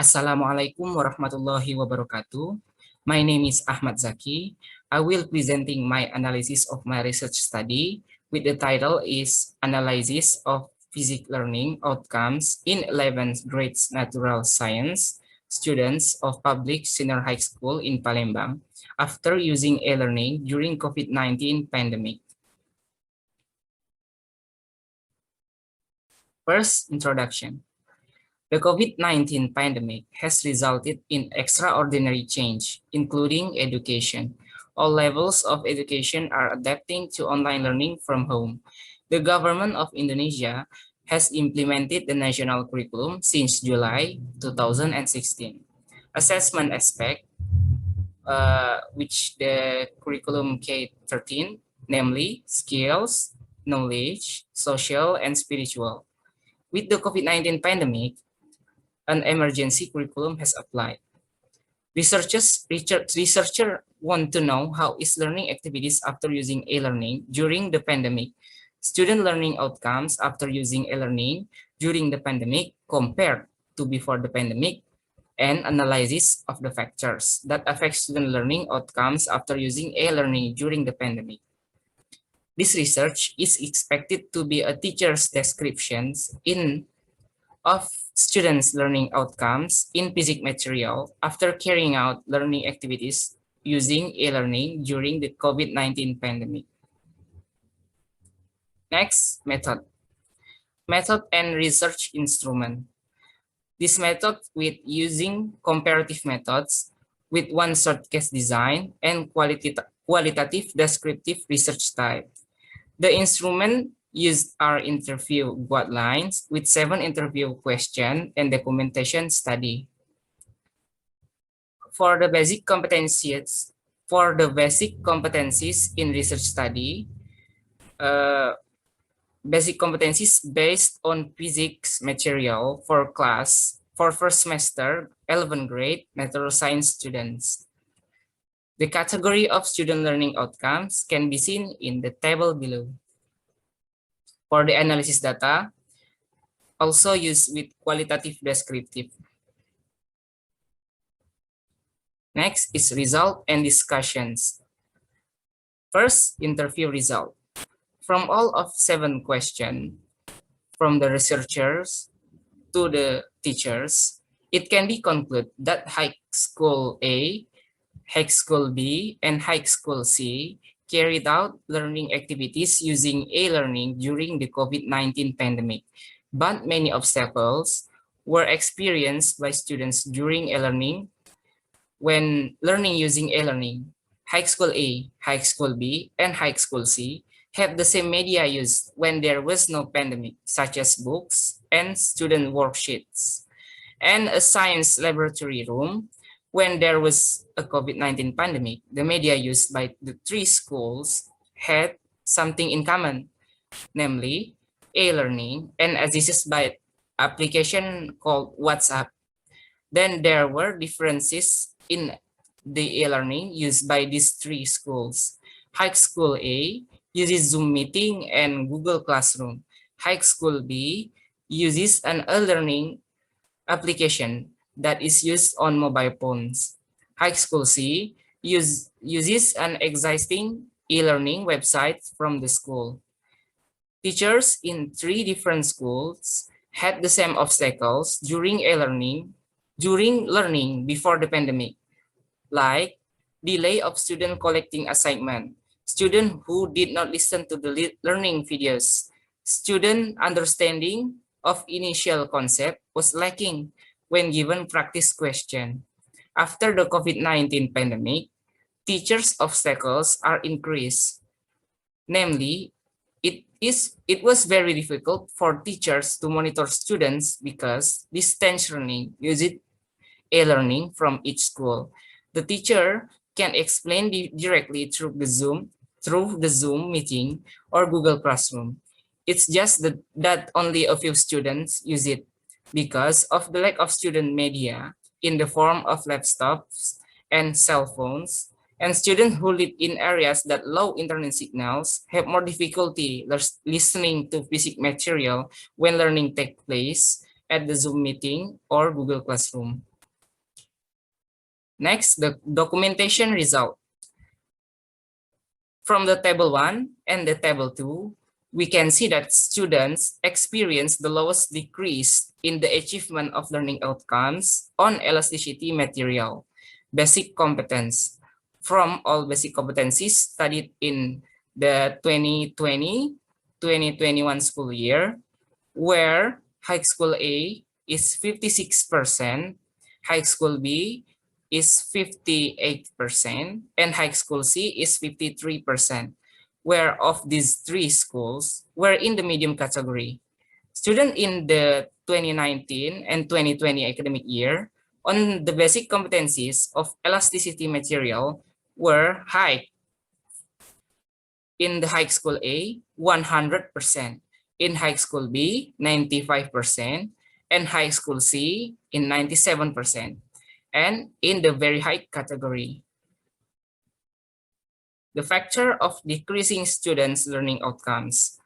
Assalamualaikum warahmatullahi wabarakatuh. My name is Ahmad Zaki. I will presenting my analysis of my research study with the title is Analysis of Physics Learning Outcomes in 11th Grades Natural Science Students of Public Senior High School in Palembang after using e-learning during COVID-19 pandemic. First, introduction. The COVID-19 pandemic has resulted in extraordinary change, including education. All levels of education are adapting to online learning from home. The government of Indonesia has implemented the national curriculum since July 2016. Assessment aspect, which the curriculum K-13, namely skills, knowledge, social, and spiritual. With the COVID-19 pandemic, an emergency curriculum has applied. Researchers want to know how is learning activities after using e-learning during the pandemic, student learning outcomes after using e-learning during the pandemic compared to before the pandemic, and analysis of the factors that affect student learning outcomes after using e-learning during the pandemic. This research is expected to be a teacher's descriptions of students' learning outcomes in physics material after carrying out learning activities using e-learning during the COVID-19 pandemic. Next, method. Method and research instrument. This method with using comparative methods with one short case design and qualitative descriptive research type. The instrument used are interview guidelines with 7 interview questions and documentation study. For the basic competencies in research study, basic competencies based on physics material for first semester 11th grade natural science students. The category of student learning outcomes can be seen in the table below. For the analysis data, also used with qualitative descriptive. Next is result and discussions. First, interview result. From all of 7 questions from the researchers to the teachers, it can be concluded that High School A, High School B, and High School C carried out learning activities using e-learning during the COVID-19 pandemic, but many obstacles were experienced by students during e-learning when learning using e-learning. High School A, High School B, and High School C have the same media used when there was no pandemic, such as books and student worksheets, and a science laboratory room. When there was a COVID-19 pandemic, the media used by the 3 schools had something in common, namely e-learning and assisted by application called WhatsApp. Then there were differences in the e-learning used by these 3 schools. High School A uses Zoom meeting and Google Classroom. High School B uses an e-learning application that is used on mobile phones. High School C uses an existing e-learning website from the school. Teachers in 3 different schools had the same obstacles during learning before the pandemic, like delay of student collecting assignment, student who did not listen to the learning videos, student understanding of initial concept was lacking when given practice question. After the COVID-19 pandemic, teachers' obstacles are increased. Namely, it was very difficult for teachers to monitor students because distance learning uses e-learning from each school. The teacher can explain directly through the Zoom meeting or Google Classroom. It's just that only a few students use it because of the lack of student media in the form of laptops and cell phones, and students who live in areas that low internet signals have more difficulty listening to physics material when learning takes place at the Zoom meeting or Google Classroom. Next, the documentation result. From the table 1 and the table 2, we can see that students experience the lowest decrease in the achievement of learning outcomes on elasticity material, basic competence. From all basic competencies studied in the 2020-2021 school year, where high school A is 56%, high school B is 58%, and high school C is 53%, where of these three schools were in the medium category. Students in the 2019 and 2020 academic year on the basic competencies of elasticity material were high. In the high school A, 100%. In high school B, 95%. And high school C in 97%. And in the very high category, the factor of decreasing students' learning outcomes.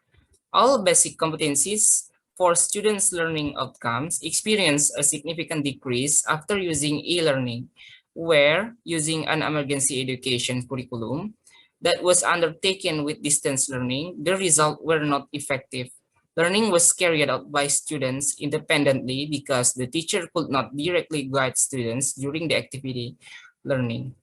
All basic competencies for students' learning outcomes experience a significant decrease after using e-learning, where using an emergency education curriculum that was undertaken with distance learning, the results were not effective. Learning was carried out by students independently because the teacher could not directly guide students during the activity learning.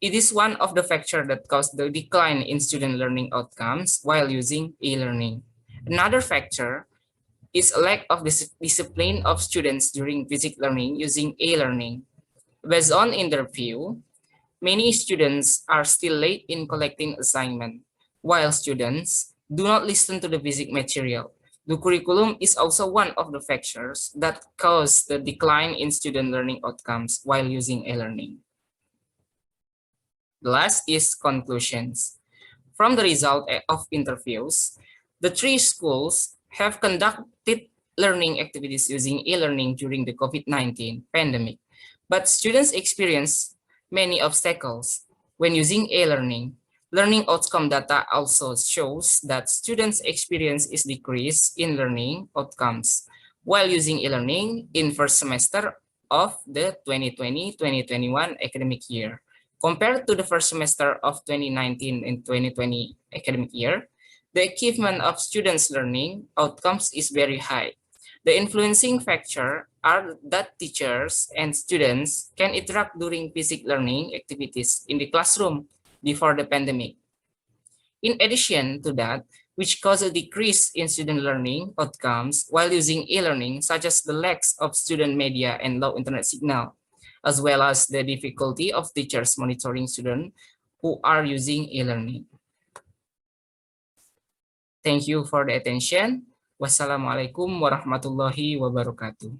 It is one of the factors that caused the decline in student learning outcomes while using e-learning. Another factor is a lack of discipline of students during physical learning using e-learning. Based on interview, many students are still late in collecting assignment, while students do not listen to the basic material. The curriculum is also one of the factors that cause the decline in student learning outcomes while using e-learning. The last is conclusions. From the result of interviews, the three schools have conducted learning activities using e-learning during the COVID-19 pandemic, but students experience many obstacles when using e-learning. Learning outcome data also shows that students' experience is decreased in learning outcomes while using e-learning in first semester of the 2020-2021 academic year. Compared to the first semester of 2019 and 2020 academic year, the achievement of students' learning outcomes is very high. The influencing factor are that teachers and students can interact during physical learning activities in the classroom before the pandemic. In addition to that, which cause a decrease in student learning outcomes while using e-learning, such as the lack of student media and low internet signal, as well as the difficulty of teachers monitoring students who are using e-learning. Thank you for the attention. Wassalamualaikum warahmatullahi wabarakatuh.